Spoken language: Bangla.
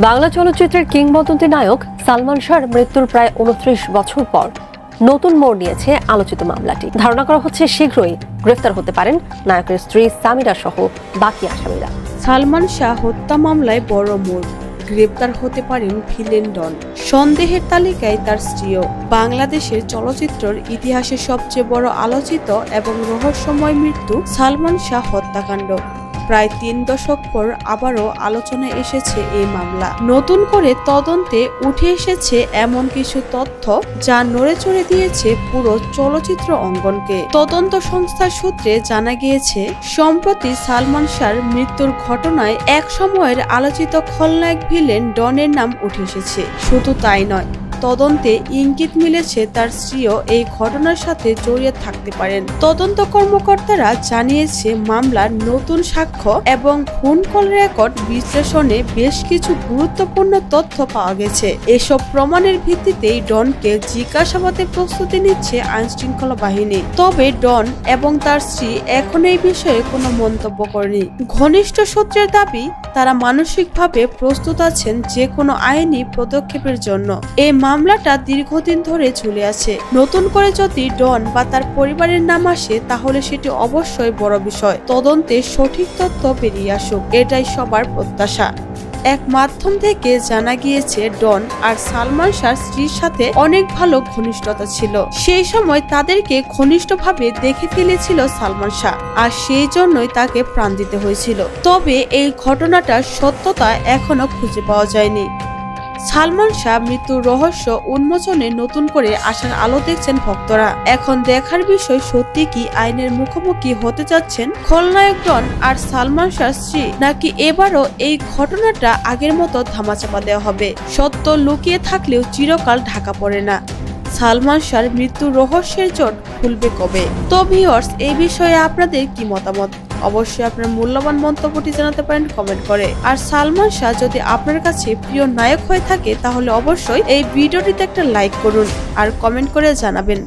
বাংলা চলচ্চিত্রের কিংবদন্তি নায়ক সালমান শাহর মৃত্যুর প্রায় ২৯ বছর পর নতুন মোড় নিয়েছে আলোচিত মামলাটি। ধারণা করা হচ্ছে শীঘ্রই গ্রেফতার হতে পারেন নায়কের স্ত্রী সামিরা সহ বাকি আসামিরা। সালমান শাহ হত্যা মামলায় বড় মোড়, গ্রেপ্তার হতে পারেন ভিলেন ডন। সন্দেহের তালিকায় তার স্ত্রীও। বাংলাদেশের চলচ্চিত্রের ইতিহাসে সবচেয়ে বড় আলোচিত এবং রহস্যময় মৃত্যু সালমান শাহ হত্যাকাণ্ড। প্রায় ৩ দশক পর আবারও আলোচনায় এসেছে এই মামলা। নতুন করে তদন্তে উঠে এসেছে এমন কিছু তথ্য যা নড়েচড়ে দিয়েছে পুরো চলচ্চিত্র অঙ্গনকে। তদন্ত সংস্থার সূত্রে জানা গিয়েছে, সম্প্রতি সালমান শাহর মৃত্যুর ঘটনায় এক সময়ের আলোচিত খলনায়ক ভিলেন ডনের নাম উঠে এসেছে। শুধু তাই নয়, তদন্তে ইঙ্গিত মিলেছে তার স্ত্রীও এই ঘটনার সাথে জড়িয়ে থাকতে পারেন। তদন্ত কর্মকর্তারা জানিয়েছে, মামলার নতুন সাক্ষ্য এবং ফোন কল রেকর্ড বিশ্লেষণে বেশ কিছু গুরুত্বপূর্ণ তথ্য পাওয়া গেছে। এসব প্রমাণের ভিত্তিতেই ডনকে জিজ্ঞাসাবাদের প্রস্তুতি নিচ্ছে আইনশৃঙ্খলা বাহিনী। তবে ডন এবং তার স্ত্রী এখন এই বিষয়ে কোনো মন্তব্য করেনি। ঘনিষ্ঠ সূত্রের দাবি, তারা মানসিকভাবে প্রস্তুত আছেন যে কোনো আইনি পদক্ষেপের জন্য। এই মামলাটা দীর্ঘদিন ধরে ঝুলে আছে। নতুন করে যদি ডন বা তার পরিবারের নাম আসে, তাহলে সেটি অবশ্যই বড় বিষয়। তদন্তে সঠিক তথ্য বেরিয়ে আসুক, এটাই সবার প্রত্যাশা। এক মাধ্যম থেকে জানা গিয়েছে, ডন আর সালমান শাহর স্ত্রীর সাথে অনেক ভালো ঘনিষ্ঠতা ছিল। সেই সময় তাদেরকে ঘনিষ্ঠভাবে দেখে ফেলেছিল সালমান শাহ, আর সেই জন্যই তাকে প্রাণ দিতে হয়েছিল। তবে এই ঘটনাটার সত্যতা এখনো খুঁজে পাওয়া যায়নি। সালমান শাহ মৃত্যুর রহস্য উন্মোচনে নতুন করে আশার আলো দেখছেন ভক্তরা। এখন দেখার বিষয়, সত্যি কি আইনের মুখোমুখি হতে যাচ্ছেন খলনায়ক ডন আর সালমান শাহর স্ত্রী, নাকি এবারও এই ঘটনাটা আগের মতো ধামাচাপা দেওয়া হবে। সত্য লুকিয়ে থাকলেও চিরকাল ঢাকা পড়ে না। সালমান শাহর মৃত্যুর রহস্যের জট খুলবে কবে? তো ভিউয়ার্স, এই বিষয়ে আপনাদের কি মতামত? অবশ্যই আপনার মূল্যবান মন্তব্যটি জানাতে পারেন কমেন্ট করে। আর সালমান শাহ যদি আপনার কাছে প্রিয় নায়ক হয়ে থাকে, তাহলে অবশ্যই এই ভিডিওটিতে একটা লাইক করুন আর কমেন্ট করে জানাবেন।